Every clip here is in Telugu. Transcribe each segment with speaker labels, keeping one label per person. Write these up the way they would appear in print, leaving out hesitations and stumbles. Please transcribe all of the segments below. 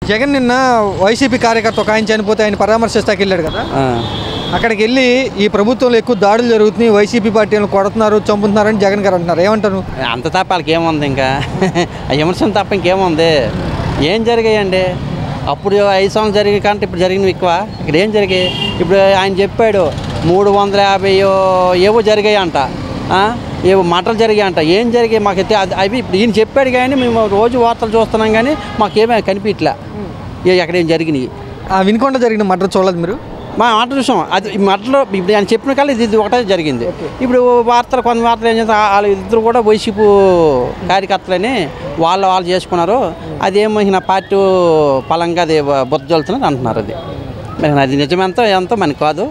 Speaker 1: జగన్ నిన్న వైసీపీ కార్యకర్త ఒక ఆయన చనిపోతే ఆయన పరామర్శిస్తాకి వెళ్ళాడు కదా, అక్కడికి వెళ్ళి ఈ ప్రభుత్వంలో ఎక్కువ దాడులు జరుగుతున్నాయి, వైసీపీ పార్టీలను కొడుతున్నారు, చంపుతున్నారని జగన్ గారు అంటున్నారు. ఏమంటారు?
Speaker 2: అంత తప్ప వాళ్ళకి ఏముంది, ఇంకా విమర్శనం తప్ప ఇంకేముంది? ఏం జరిగాయండి? అప్పుడు 5 సంవత్సరాలు జరిగే కంటే ఇప్పుడు జరిగినవి ఎక్కువ. ఇక్కడ ఏం జరిగాయి? ఇప్పుడు ఆయన చెప్పాడు 350 ఏవో జరిగాయి అంట, ఏవో మటలు జరిగాయి అంట. ఏం జరిగాయి మాకైతే అవి ఇప్పుడు ఈయన చెప్పాడు, కానీ మేము రోజు వార్తలు చూస్తున్నాం, కానీ మాకేమీ కనిపించలే ఎక్కడ ఏం జరిగినాయి.
Speaker 1: వినుకొండ జరిగిన మటర్ చూడలేదు మీరు?
Speaker 2: మా మాట చూసాం. అది మటలో ఇప్పుడు ఆయన చెప్పిన కాలం ఇది ఒకటే జరిగింది. ఇప్పుడు వార్తలు కొన్ని వార్తలు ఏం చేస్తారు, వాళ్ళు ఇద్దరు కూడా వైసీపీ కార్యకర్తలని వాళ్ళు చేసుకున్నారు. అదేమో నా పార్టీ పలంగా అది బుద్ధ జల్లుతున్నారు అంటున్నారు. మరి అది ఎంతో మనకి కాదు,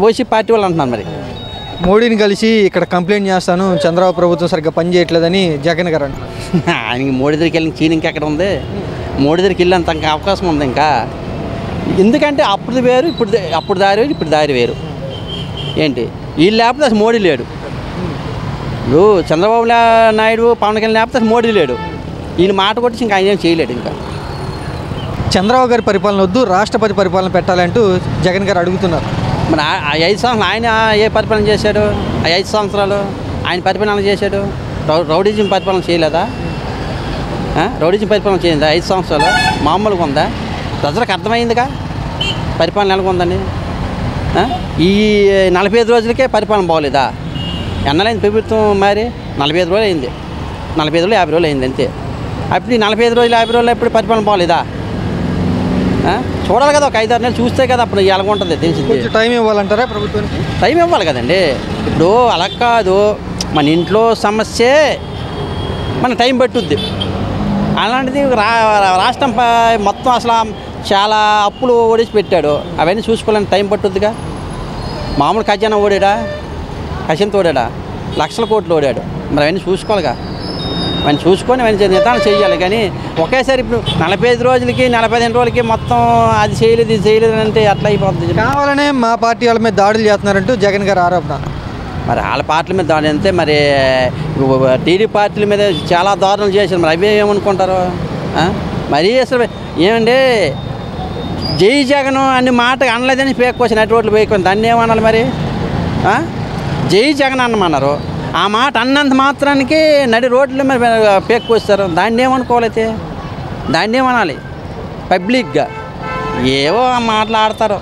Speaker 2: వైసీపీ పార్టీ వాళ్ళు అంటున్నారు. మరి
Speaker 1: మోడీని కలిసి ఇక్కడ కంప్లైంట్ చేస్తాను, చంద్రబాబు ప్రభుత్వం సరిగ్గా పనిచేయట్లేదని జగన్ గారు అంటున్నారు.
Speaker 2: ఆయనకి మోడీ దగ్గరికి వెళ్ళిన చీన్ ఇంకెక్కడ ఉంది? మోడీ దగ్గరికి వెళ్ళేంత ఇంకా అవకాశం ఉంది ఇంకా. ఎందుకంటే అప్పుడు వేరు, అప్పుడు దారి వేరు, ఇప్పుడు దారి వేరు. ఏంటి వీళ్ళు లేకపోతే అసలు మోడీ లేడు. ఇప్పుడు చంద్రబాబు నాయుడు పవన్ కళ్యాణ్ లేకపోతే అసలు మోడీ లేడు. ఈయన మాట కొట్టి ఇంకా ఆయన ఏం చేయలేడు. ఇంకా
Speaker 1: చంద్రబాబు గారి పరిపాలన వద్దు, రాష్ట్రపతి పరిపాలన పెట్టాలంటూ జగన్ గారు అడుగుతున్నారు.
Speaker 2: మరి 5 సంవత్సరాలు ఆయన ఏ పరిపాలన చేశాడు? 5 సంవత్సరాలు ఆయన పరిపాలన చేశాడు. రౌడీజం పరిపాలన చేయలేదా? రౌడీజం పరిపాలన చేయందా 5 సంవత్సరాలు? మామూలుగా ఉందా? ప్రజలకు అర్థమైందిగా పరిపాలన ఎలాగుందని. ఈ 45 రోజులకే పరిపాలన బాగోలేదా? ఎన్నలైంది ప్రభుత్వం మరి? 45 రోజులు అయింది, 45 రోజులు 50 రోజులు అయింది అంతే. అప్పుడు ఈ 45 రోజులు 50 రోజులు ఎప్పుడు పరిపాలన బాగోలేదా? చూడాలి కదా, ఒక 5-6 నెలలు చూస్తే కదా అప్పుడు ఎలాగుంటుంది తెలిసింది.
Speaker 1: టైం ఇవ్వాలంటారా ప్రభుత్వానికి?
Speaker 2: టైం ఇవ్వాలి కదండి. ఇప్పుడు అలా కాదు, మన ఇంట్లో సమస్యే మన టైం పట్టుద్ది. అలాంటిది రాష్ట్రం మొత్తం అసలు చాలా అప్పులు ఓడిసి పెట్టాడు. అవన్నీ చూసుకోవాలని టైం పట్టుద్దిగా. మామూలు ఖజానా ఓడాడా, కషంత ఓడాడా, లక్షల కోట్లు ఓడాడు. మరి అవన్నీ చూసుకోవాలిగా. అవన్నీ చూసుకొని అవన్నీ నిర్ధారణ చేయాలి. కానీ ఒకేసారి ఇప్పుడు 45 రోజులకి 45 రోజులకి మొత్తం అది చేయలేదు ఇది చేయలేదు అంటే అట్లా అయిపోతుంది.
Speaker 1: కావాలనే మా పార్టీ వాళ్ళ మీద దాడులు చేస్తున్నారంటూ జగన్ గారు ఆరోపణ.
Speaker 2: మరి వాళ్ళ పార్టీల మీద దాడి అంతే. మరి టీడీ పార్టీల మీద చాలా దారుణాలు చేశారు. మరి అవి ఏమనుకుంటారు? మరీ అసలు ఏమండి, జై జగన్ అన్ని మాట అనలేదని ఫేక్ క్వశ్చన్ అటు రోడ్లు వేయకుండా దాన్ని ఏమనాలి మరి? జై జగన్ అన్నమన్నారు. ఆ మాట అన్నంత మాత్రానికి నడి రోడ్లు మరి ఫేక్ వస్తారు. దాన్ని ఏమనుకోవాలైతే? దాన్ని ఏమనాలి? పబ్లిక్గా ఏవో మాట్లాడతారు.